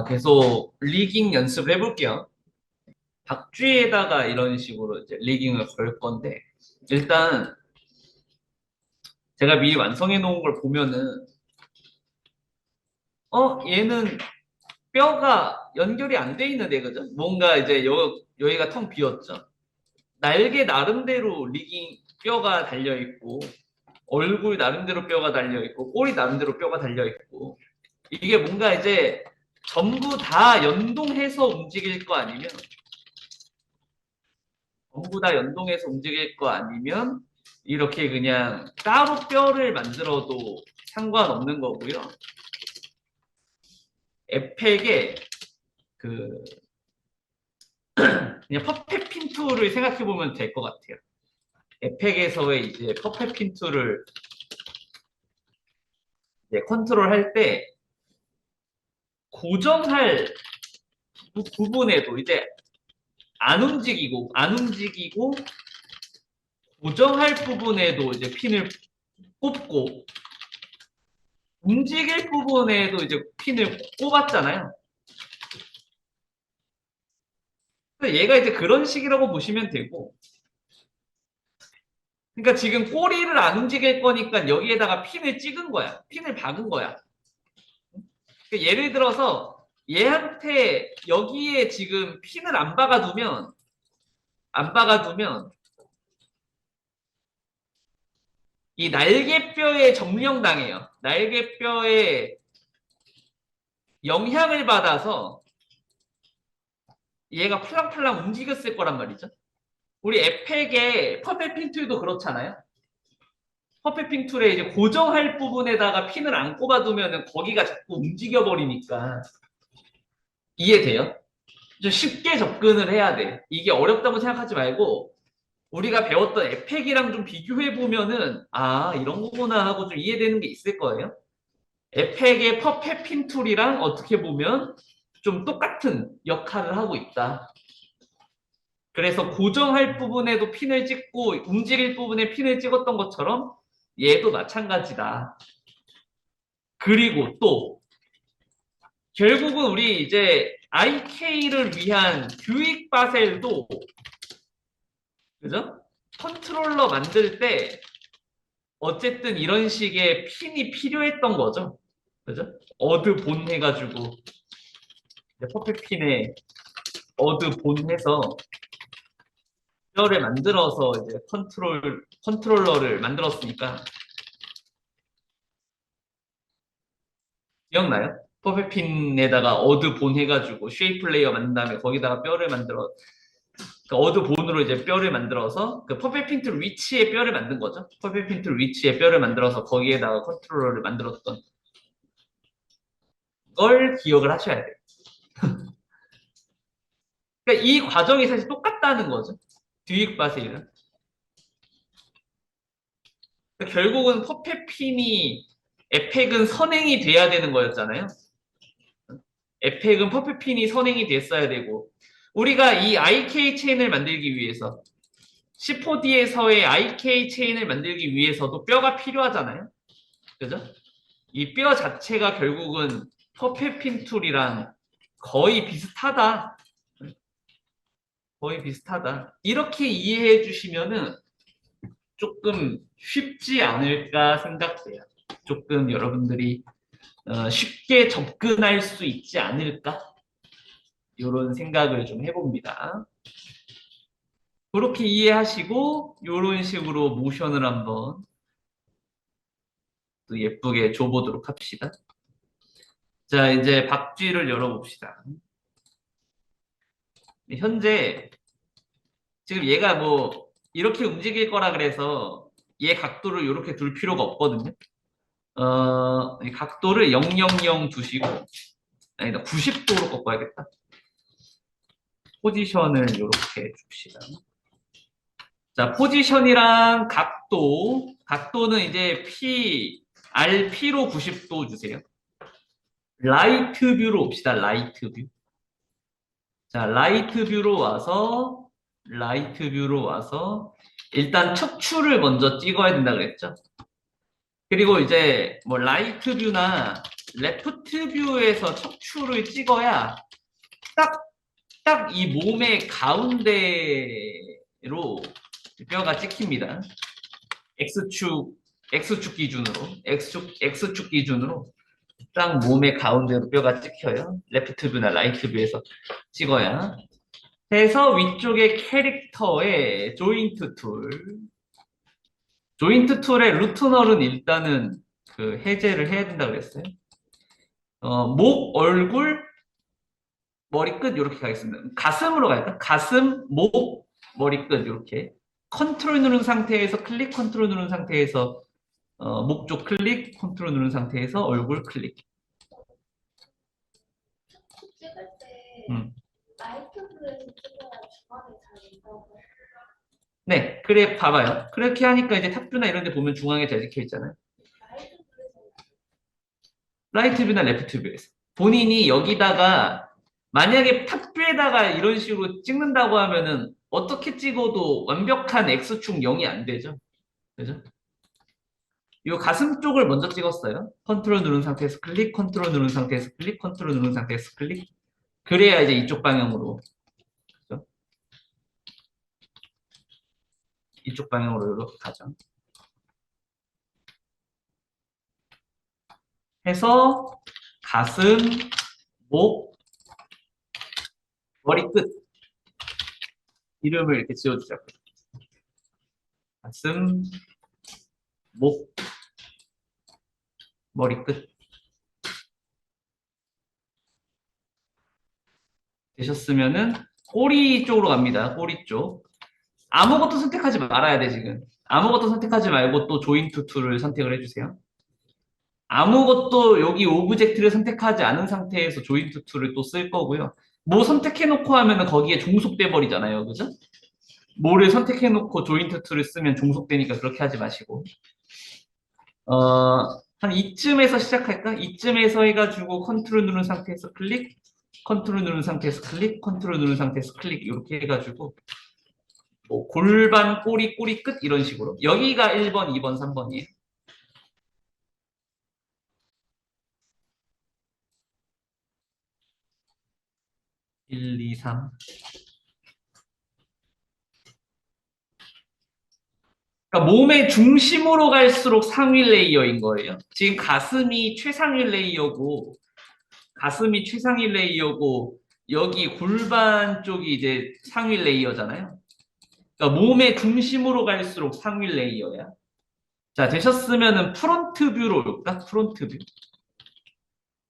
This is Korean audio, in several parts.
계속 리깅 연습을 해볼게요. 박쥐에다가 이런 식으로 이제 리깅을 걸 건데, 일단 제가 미리 완성해 놓은 걸 보면은, 얘는 뼈가 연결이 안 돼 있는데, 그죠? 뭔가 이제 여기가 텅 비었죠. 날개 나름대로 리깅 뼈가 달려 있고, 얼굴 나름대로 뼈가 달려 있고, 꼬리 나름대로 뼈가 달려 있고, 이게 뭔가 이제 전부 다 연동해서 움직일 거 아니면, 전부 다 연동해서 움직일 거 아니면 이렇게 그냥 따로 뼈를 만들어도 상관없는 거고요. 에펙에 그 그냥 퍼펙 핀툴을 생각해 보면 될 것 같아요. 에펙에서의 이제 퍼펙 핀툴을 이제 컨트롤할 때 고정할 부분에도 이제 안 움직이고 고정할 부분에도 이제 핀을 꼽고 움직일 부분에도 이제 핀을 꼽았잖아요. 얘가 이제 그런 식이라고 보시면 되고, 그러니까 지금 꼬리를 안 움직일 거니까 여기에다가 핀을 찍은 거야. 핀을 박은 거야. 그러니까 예를 들어서 얘한테 여기에 지금 핀을 안 박아두면 이 날개뼈에 점령당해요. 날개뼈에 영향을 받아서 얘가 팔랑팔랑 움직였을 거란 말이죠. 우리 에펙의 퍼펙 핀툴도 그렇잖아요. 퍼펙팅 툴에 이제 고정할 부분에다가 핀을 안 꼽아두면 거기가 자꾸 움직여 버리니까 이해돼요? 좀 쉽게 접근을 해야 돼. 이게 어렵다고 생각하지 말고 우리가 배웠던 에펙이랑 좀 비교해 보면은 이런 거구나 하고 좀 이해되는 게 있을 거예요. 에펙의 퍼펙 핀 툴이랑 어떻게 보면 좀 똑같은 역할을 하고 있다. 그래서 고정할 부분에도 핀을 찍고 움직일 부분에 핀을 찍었던 것처럼 얘도 마찬가지다. 그리고 또 결국은 우리 이제 IK를 위한 뷰익 바셀도 그죠? 컨트롤러 만들 때 어쨌든 이런 식의 핀이 필요했던 거죠. 그죠? 어드 본 해가지고 퍼펙 핀에 어드 본 해서 뼈를 만들어서 이제 컨트롤러를 만들었으니까 기억나요? 퍼펙 핀에다가 어드 본 해가지고 쉐이프 레이어 만든 다음에 거기다가 뼈를 만들어 그 어드 본으로 이제 뼈를 만들어서 그 퍼펙트 핀툴 위치에 뼈를 만든 거죠. 퍼펙트 핀툴 위치에 뼈를 만들어서 거기에다가 컨트롤러를 만들었던 걸 기억을 하셔야 돼요. 그러니까 이 과정이 사실 똑같다는 거죠. 듀익 바셀이랑. 그러니까 결국은 퍼펙트 핀이 에펙은 선행이 돼야 되는 거였잖아요. 에펙은 퍼펙트 핀이 선행이 됐어야 되고 우리가 이 IK 체인을 만들기 위해서 10호D에서의 IK 체인을 만들기 위해서도 뼈가 필요하잖아요. 그죠? 이 뼈 자체가 결국은 퍼페핀 툴이랑 거의 비슷하다. 거의 비슷하다. 이렇게 이해해 주시면은 조금 쉽지 않을까 생각돼요. 조금 여러분들이 쉽게 접근할 수 있지 않을까? 이런 생각을 좀 해봅니다. 그렇게 이해하시고 이런 식으로 모션을 한번 또 예쁘게 줘보도록 합시다. 자, 이제 박쥐를 열어봅시다. 현재 지금 얘가 뭐 이렇게 움직일 거라 그래서 얘 각도를 이렇게 둘 필요가 없거든요. 이 각도를 000 두시고 아니다 90도로 꺾어야겠다. 포지션을 이렇게 줍시다. 자, 포지션이랑 각도는 이제 RP로 90도 주세요. 라이트 뷰로 옵시다. 라이트 뷰. 자, 라이트 뷰로 와서 일단 척추를 먼저 찍어야 된다 그랬죠. 그리고 이제 뭐 라이트 뷰나 레프트 뷰에서 척추를 찍어야 딱 이 몸의 가운데로 뼈가 찍힙니다. X축 기준으로 딱 몸의 가운데로 뼈가 찍혀요. 레프트 뷰나 라이트 뷰에서 찍어야. 해서 위쪽에 캐릭터에 조인트 툴의 루트널은 일단은 그 해제를 해야 된다고 그랬어요. 목, 얼굴, 머리끝 이렇게 가겠습니다. 가슴으로 갈까? 가슴, 목, 머리끝 이렇게 컨트롤 누른 상태에서 클릭, 컨트롤 누른 상태에서 목 쪽 클릭, 컨트롤 누른 상태에서 얼굴 클릭. 찍을 때 음. 라이트뷰에서 찍어야 중앙에 잘 있다고. 네, 그래 봐봐요. 그렇게 하니까 이제 탑뷰나 이런 데 보면 중앙에 잘 찍혀 있잖아요. 라이트 뷰나 레프트 뷰에서 본인이 여기다가 만약에 탑뷰에다가 이런 식으로 찍는다고 하면은 어떻게 찍어도 완벽한 X축 0이 안 되죠. 그죠? 이 가슴 쪽을 먼저 찍었어요. 컨트롤 누른 상태에서 클릭, 컨트롤 누른 상태에서 클릭, 컨트롤 누른 상태에서 클릭. 그래야 이제 이쪽 방향으로, 그죠? 이쪽 방향으로 이렇게 가죠. 해서 가슴, 목, 머리끝 이름을 이렇게 지어주자고요. 가슴, 목, 머리끝. 되셨으면은 꼬리 쪽으로 갑니다. 꼬리 쪽. 아무것도 선택하지 말아야 돼, 지금. 아무것도 선택하지 말고 또 조인트 툴을 선택을 해주세요. 아무것도 여기 오브젝트를 선택하지 않은 상태에서 조인트 툴을 또 쓸 거고요. 뭐 선택해놓고 하면은 거기에 종속돼 버리잖아요. 그죠? 뭐를 선택해놓고 조인트 툴을 쓰면 종속되니까 그렇게 하지 마시고. 한 이쯤에서 시작할까? 이쯤에서 해가지고 컨트롤 누른 상태에서 클릭, 컨트롤 누른 상태에서 클릭, 컨트롤 누른 상태에서 클릭 이렇게 해가지고 뭐 골반, 꼬리, 꼬리 끝 이런 식으로. 여기가 1번, 2번, 3번이에요. 1, 2, 3. 그러니까 몸의 중심으로 갈수록 상위 레이어인 거예요. 지금 가슴이 최상위 레이어고, 여기 골반 쪽이 이제 상위 레이어잖아요. 그러니까 몸의 중심으로 갈수록 상위 레이어야. 자, 되셨으면은 프론트 뷰로 올까? 프론트 뷰.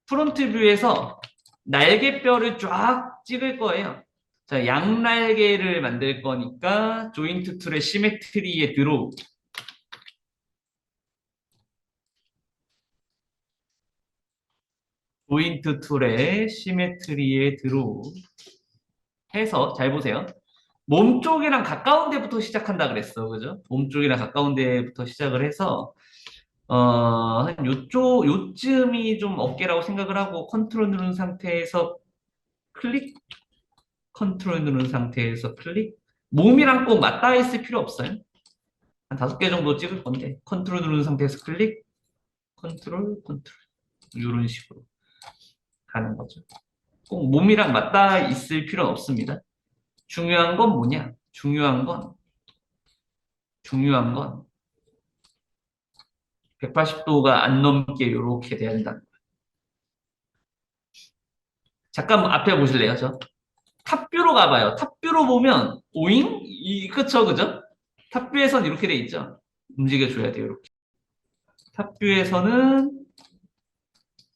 프론트 뷰에서 날개뼈를 쫙 찍을 거예요. 자, 양날개를 만들 거니까 조인트 툴의 시메트리에 들어오고. 조인트 툴의 시메트리에 들어오고. 해서 잘 보세요. 몸 쪽이랑 가까운 데부터 시작한다 그랬어. 그죠? 몸 쪽이랑 가까운 데부터 시작을 해서 한 요쯤이 좀 어깨라고 생각을 하고 컨트롤 누른 상태에서 클릭, 컨트롤 누른 상태에서 클릭. 몸이랑 꼭 맞닿아 있을 필요 없어요. 한 5개 정도 찍을 건데 컨트롤 누른 상태에서 클릭, 컨트롤 이런 식으로 가는 거죠. 꼭 몸이랑 맞닿아 있을 필요는 없습니다. 중요한 건 뭐냐? 중요한 건 180도가 안 넘게 이렇게 돼야 된다. 잠깐 앞에 보실래요? 탑뷰로 가봐요. 탑뷰로 보면 오잉? 그쵸? 탑뷰에선 이렇게 돼 있죠? 움직여줘야 돼요. 이렇게. 탑뷰에서는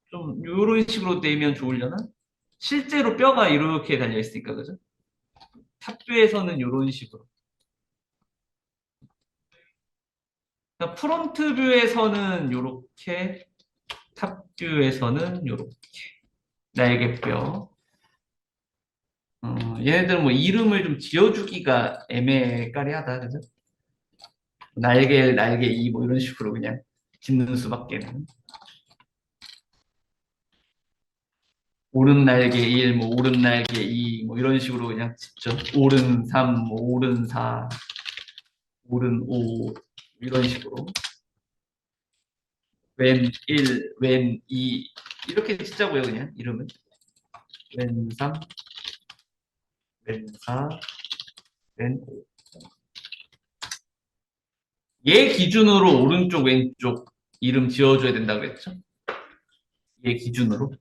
좀 이런 식으로 되면 좋으려나? 실제로 뼈가 이렇게 달려 있으니까 그죠? 탑뷰에서는 이런 식으로. 그러니까 프론트 뷰에서는 이렇게, 탑뷰에서는 이렇게 날개뼈. 얘네들은 뭐 이름을 좀 지어주기가 애매까리하다, 그죠? 날개 2, 뭐 이런 식으로 그냥 짓는 수밖에는. 오른 날개 1, 뭐 오른 날개 2, 뭐 이런 식으로 그냥 짓죠. 오른 3, 뭐 오른 4, 오른 5, 이런 식으로. 왼 1, 왼 2, 이렇게 짓자고요, 그냥 이름은. 왼3, 왼4, 왼5. 얘 기준으로 오른쪽, 왼쪽 이름 지어줘야 된다 그랬죠? 얘 기준으로.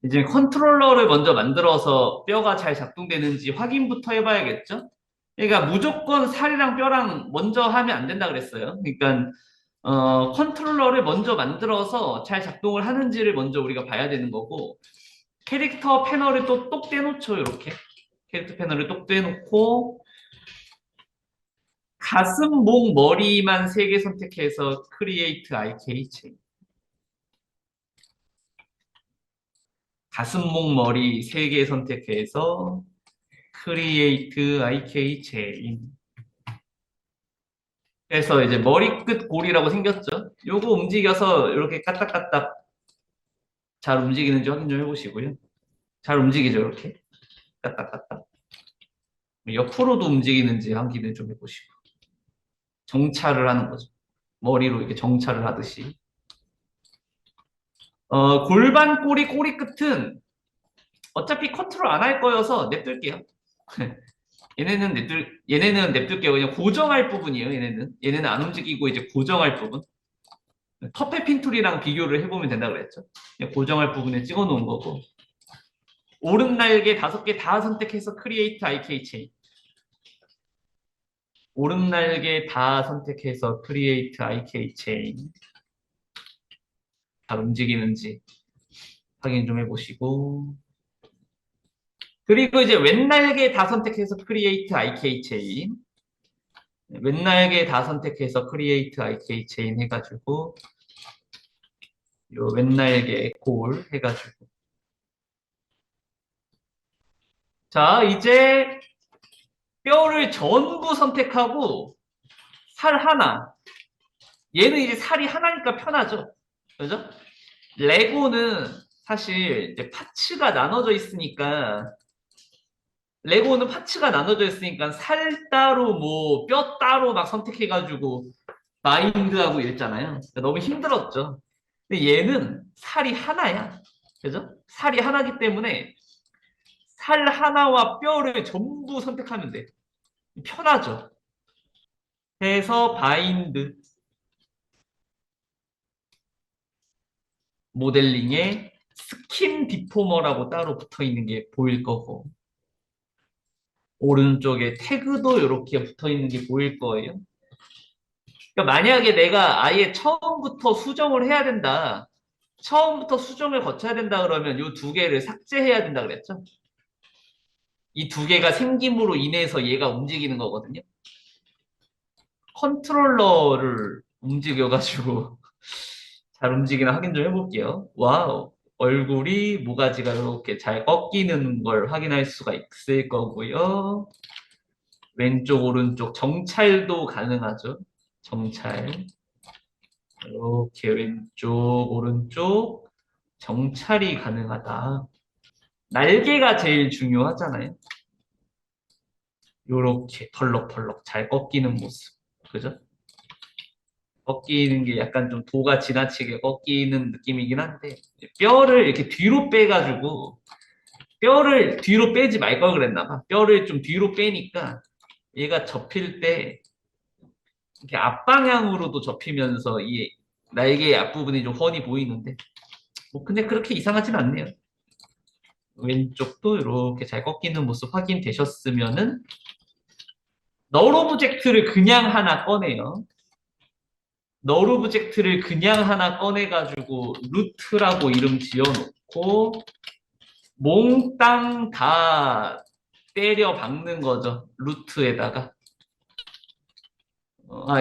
이제 컨트롤러를 먼저 만들어서 뼈가 잘 작동되는지 확인부터 해봐야겠죠? 그러니까 무조건 살이랑 뼈랑 먼저 하면 안 된다 그랬어요. 그러니까 컨트롤러를 먼저 만들어서 잘 작동을 하는지를 먼저 우리가 봐야 되는 거고, 캐릭터 패널을 또 똑 떼놓죠. 이렇게 캐릭터 패널을 똑 떼놓고 가슴, 목, 머리만 3개 선택해서 크리에이트 IK 체인. 가슴, 목, 머리 3개 선택해서 크리에이트 IK 체인. 그래서 이제 머리끝 골이라고 생겼죠. 요거 움직여서 이렇게 까딱까딱 잘 움직이는지 확인 좀 해보시고요. 잘 움직이죠, 이렇게. 까딱까딱. 옆으로도 움직이는지 확인을 좀 해보시고. 정찰을 하는 거죠. 머리로 이렇게 정찰을 하듯이. 골반 꼬리 꼬리 끝은 어차피 컨트롤 안 할 거여서 냅둘게요. 얘네는 냅둘게요. 그냥 고정할 부분이에요. 얘네는 안 움직이고 이제 고정할 부분. 퍼펫 핀툴이랑 비교를 해보면 된다 그랬죠. 그냥 고정할 부분에 찍어 놓은 거고. 오른 날개 5개 다 선택해서 크리에이트 IK 체인. 오른 날개 다 선택해서 크리에이트 IK 체인. 잘 움직이는지 확인 좀 해보시고. 그리고 이제 왼날개 다 선택해서 크리에이트 IK 체인. 왼날개 다 선택해서 크리에이트 IK 체인 해가지고 요 왼날개 골 해가지고. 자, 이제 뼈를 전부 선택하고 살 하나. 얘는 이제 살이 하나니까 편하죠. 그죠? 레고는 사실 이제 파츠가 나눠져 있으니까 살 따로 뭐 뼈 따로 막 선택해가지고 마인드하고 이랬잖아요. 그러니까 너무 힘들었죠. 근데 얘는 살이 하나야. 그죠? 살이 하나기 때문에 살 하나와 뼈를 전부 선택하면 돼. 편하죠. 그래서 바인드 모델링에 스킨 디포머라고 따로 붙어 있는 게 보일 거고, 오른쪽에 태그도 이렇게 붙어 있는 게 보일 거예요. 그러니까 만약에 내가 아예 처음부터 수정을 해야 된다. 처음부터 수정을 거쳐야 된다 그러면 이 2개를 삭제해야 된다 그랬죠. 이 2개가 생김으로 인해서 얘가 움직이는 거거든요. 컨트롤러를 움직여가지고 잘 움직이나 확인 좀 해볼게요. 와우. 얼굴이 모가지가 이렇게 잘 꺾이는 걸 확인할 수가 있을 거고요. 왼쪽, 오른쪽 정찰도 가능하죠. 정찰. 이렇게 왼쪽, 오른쪽 정찰이 가능하다. 날개가 제일 중요하잖아요. 이렇게 펄럭펄럭 잘 꺾이는 모습. 그죠? 꺾이는 게 약간 좀 도가 지나치게 꺾이는 느낌이긴 한데, 뼈를 이렇게 뒤로 빼가지고 뼈를 뒤로 빼지 말 걸 그랬나 봐. 뼈를 좀 뒤로 빼니까 얘가 접힐 때 이렇게 앞방향으로도 접히면서 이 날개의 앞부분이 좀 훤히 보이는데, 뭐 근데 그렇게 이상하진 않네요. 왼쪽도 이렇게 잘 꺾이는 모습 확인되셨으면은 널 오브젝트를 그냥 하나 꺼내요. 널 오브젝트를 그냥 하나 꺼내가지고 루트라고 이름 지어놓고 몽땅 다 때려 박는 거죠. 루트에다가.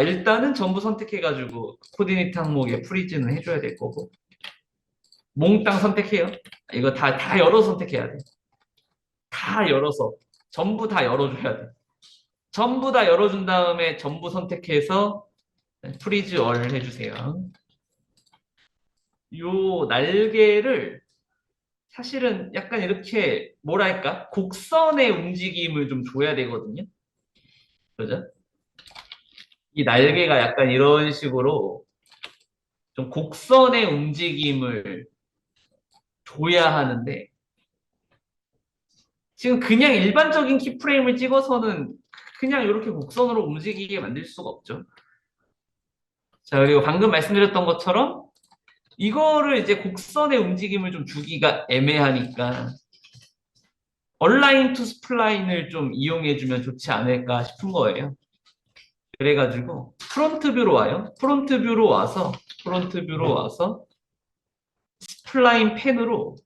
일단은 전부 선택해가지고 코디네이트 항목에 프리즈는 해줘야 될 거고. 몽땅 선택해요. 이거 다 열어서 선택해야 돼. 다 열어서. 전부 다 열어줘야 돼. 전부 다 열어준 다음에 전부 선택해서 프리즈 얼 해주세요. 요 날개를 사실은 약간 이렇게 뭐랄까 곡선의 움직임을 좀 줘야 되거든요. 그죠? 이 날개가 약간 이런 식으로 좀 곡선의 움직임을 줘야 하는데 지금 그냥 일반적인 키프레임을 찍어서는 그냥 이렇게 곡선으로 움직이게 만들 수가 없죠. 자, 그리고 방금 말씀드렸던 것처럼 이거를 이제 곡선의 움직임을 좀 주기가 애매하니까 얼라인 투 스플라인을 좀 이용해주면 좋지 않을까 싶은 거예요. 그래가지고 프론트 뷰로 와요. 프론트 뷰로 와서 스플라인 펜으로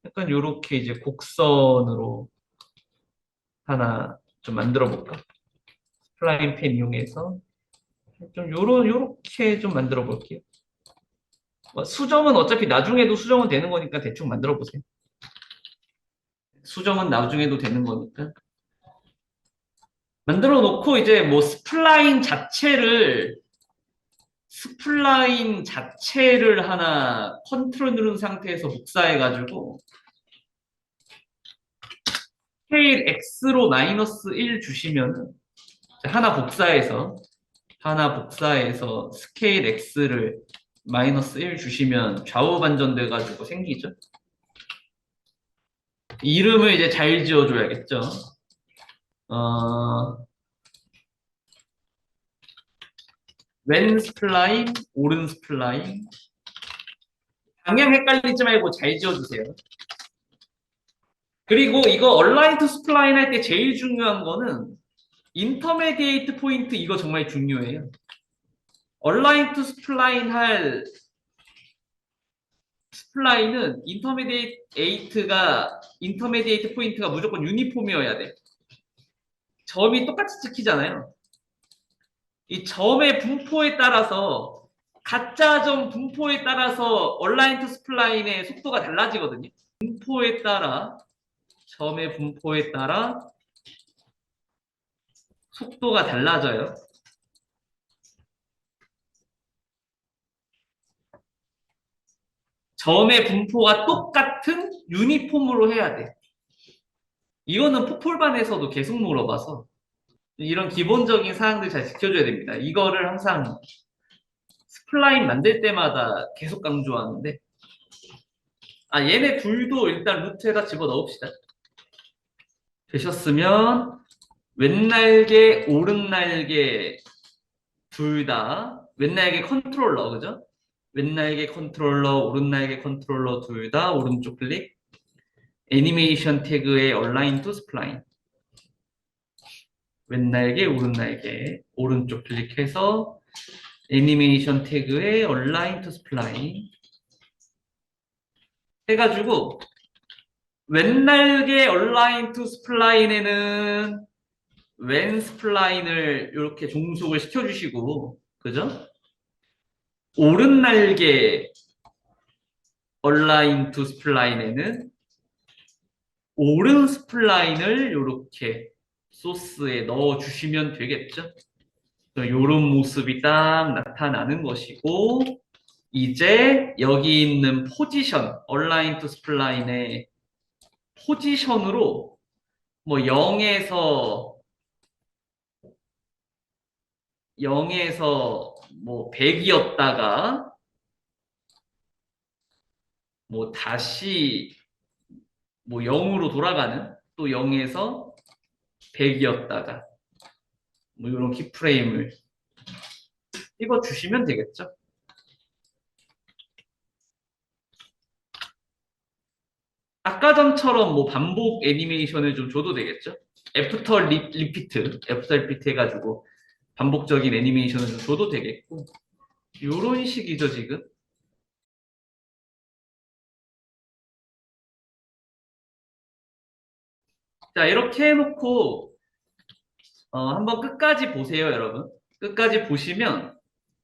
약간 요렇게 이제 곡선으로 하나 좀 만들어 볼까? 스플라인 펜 이용해서 좀 요렇게 좀 만들어 볼게요. 수정은 어차피 나중에도 수정은 되는 거니까 대충 만들어 보세요. 수정은 나중에도 되는 거니까. 만들어 놓고 이제 뭐 스플라인 자체를 하나 컨트롤 누른 상태에서 복사해가지고 스케일 X로 마이너스 1 주시면은 하나 복사해서 스케일 X를 마이너스 1 주시면 좌우 반전돼가지고 생기죠. 이름을 이제 잘 지어줘야겠죠. 왼 스플라인, 오른 스플라인. 방향 헷갈리지 말고 잘 지어주세요. 그리고 이거 얼라인 투 스플라인 할 때 제일 중요한 거는 인터메디에이트 포인트 이거 정말 중요해요. 얼라인 투 스플라인 할 스플라인은 인터메디에이트 포인트가 무조건 유니폼이어야 돼. 점이 똑같이 찍히잖아요. 이 점의 분포에 따라서 가짜 점 분포에 따라서 얼라인 투 스플라인의 속도가 달라지거든요. 점의 분포에 따라 속도가 달라져요. 점의 분포가 똑같은 유니폼으로 해야 돼. 이거는 포폴반에서도 계속 물어봐서 이런 기본적인 사항들 잘 지켜줘야 됩니다. 이거를 항상 스플라인 만들 때마다 계속 강조하는데 얘네 둘도 일단 루트에다 집어넣읍시다. 되셨으면 왼날개, 오른날개 둘 다 왼날개 컨트롤러, 그죠? 왼날개 컨트롤러, 오른날개 컨트롤러 둘 다 오른쪽 클릭. 애니메이션 태그의 얼라인 투 스플라인. 왼날개, 오른날개 오른쪽 클릭해서 애니메이션 태그의 얼라인 투 스플라인 해가지고 왼날개 얼라인 투 스플라인에는 왼 스플라인을 이렇게 종속을 시켜주시고, 그죠? 오른날개 얼라인 투 스플라인에는 오른 스플라인을 이렇게 소스에 넣어주시면 되겠죠? 이런 모습이 딱 나타나는 것이고, 이제 여기 있는 포지션, 얼라인 투 스플라인의 포지션으로 뭐 0에서 뭐 100이었다가 뭐 다시 뭐 0으로 돌아가는 또 0에서 100이었다가 뭐 이런 키프레임을 찍어 주시면 되겠죠. 아까 전처럼 뭐 반복 애니메이션을 좀 줘도 되겠죠. 애프터 리피트 해가지고 반복적인 애니메이션을 좀 줘도 되겠고 요런 식이죠 지금. 자 이렇게 해놓고 한번 끝까지 보세요 여러분. 끝까지 보시면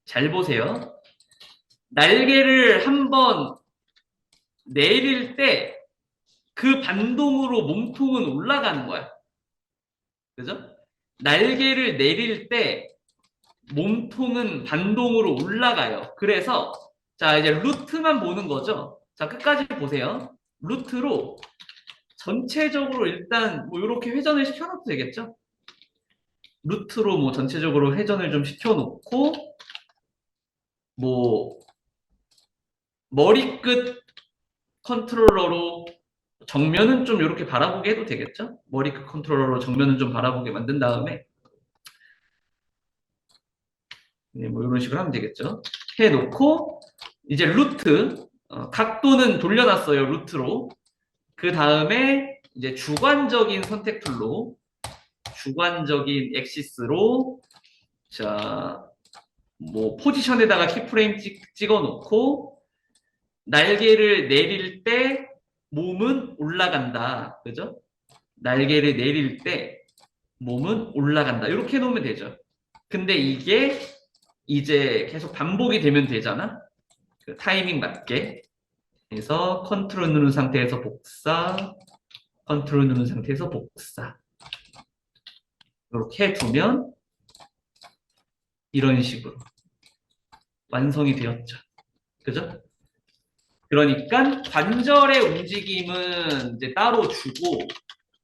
잘 보세요. 날개를 한번 내릴 때 그 반동으로 몸통은 올라가는 거야. 그죠? 날개를 내릴 때 몸통은 반동으로 올라가요. 그래서 자 이제 루트만 보는 거죠. 자 끝까지 보세요. 루트로 전체적으로 일단 뭐 이렇게 회전을 시켜놔도 되겠죠. 루트로 뭐 전체적으로 회전을 좀 시켜놓고 뭐 머리끝 컨트롤러로 정면은 좀 이렇게 바라보게 해도 되겠죠? 머리끝 컨트롤러로 정면은 좀 바라보게 만든 다음에 네, 뭐 이런 식으로 하면 되겠죠? 해놓고 이제 루트 각도는 돌려놨어요. 루트로. 그 다음에 이제 주관적인 선택 툴로 주관적인 엑시스로 자, 뭐 포지션에다가 키프레임 찍어 놓고 날개를 내릴 때 몸은 올라간다. 그죠? 날개를 내릴 때 몸은 올라간다. 이렇게 해 놓으면 되죠. 근데 이게 이제 계속 반복이 되면 되잖아. 그 타이밍 맞게. 그래서 컨트롤 누른 상태에서 복사, 컨트롤 누른 상태에서 복사. 이렇게 두면 이런 식으로 완성이 되었죠. 그죠? 그러니까 관절의 움직임은 이제 따로 주고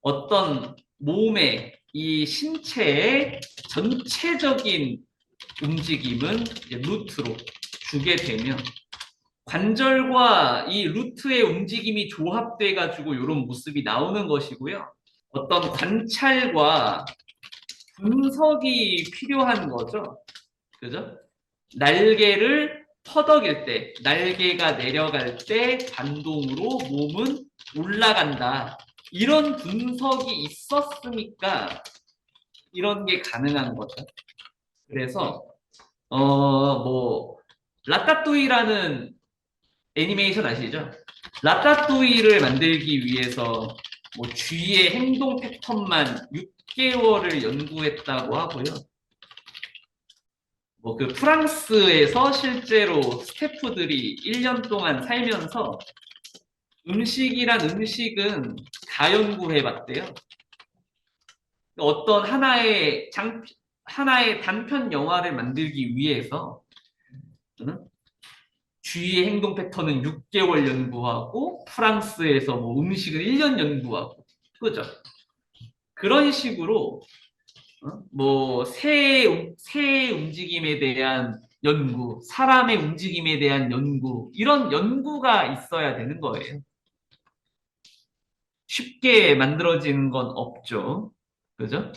어떤 몸의 이 신체의 전체적인 움직임은 이제 루트로 주게 되면 관절과 이 루트의 움직임이 조합돼 가지고 이런 모습이 나오는 것이고요. 어떤 관찰과 분석이 필요한 거죠. 그죠? 날개를 퍼덕일 때, 날개가 내려갈 때 반동으로 몸은 올라간다. 이런 분석이 있었으니까 이런 게 가능한 거죠. 그래서 뭐 라따뚜이라는 애니메이션 아시죠? 라따뚜이를 만들기 위해서 뭐 쥐의 행동 패턴만 6개월을 연구했다고 하고요. 뭐 그 프랑스에서 실제로 스태프들이 1년 동안 살면서 음식이란 음식은 다 연구해 봤대요. 어떤 하나의 단편 영화를 만들기 위해서 쥐의 행동 패턴은 6개월 연구하고 프랑스에서 뭐 음식을 1년 연구하고 그죠? 그런 식으로 뭐 새의 움직임에 대한 연구, 사람의 움직임에 대한 연구 이런 연구가 있어야 되는 거예요. 쉽게 만들어지는 건 없죠. 그죠?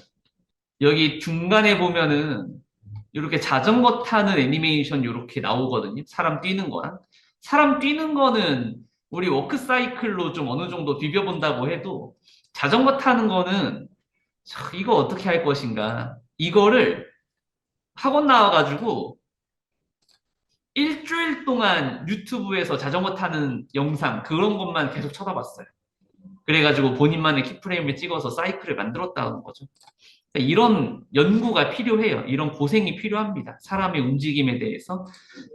여기 중간에 보면은 이렇게 자전거 타는 애니메이션 이렇게 나오거든요. 사람 뛰는 거랑. 사람 뛰는 거는 우리 워크 사이클로 좀 어느 정도 비벼본다고 해도 자전거 타는 거는 이거 어떻게 할 것인가. 이거를 학원 나와가지고 일주일 동안 유튜브에서 자전거 타는 영상 그런 것만 계속 쳐다봤어요. 그래가지고 본인만의 키프레임을 찍어서 사이클을 만들었다는 거죠. 이런 연구가 필요해요. 이런 고생이 필요합니다. 사람의 움직임에 대해서,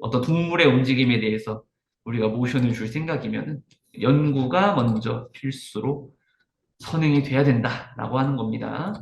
어떤 동물의 움직임에 대해서 우리가 모션을 줄 생각이면 연구가 먼저 필수로 선행이 돼야 된다라고 하는 겁니다.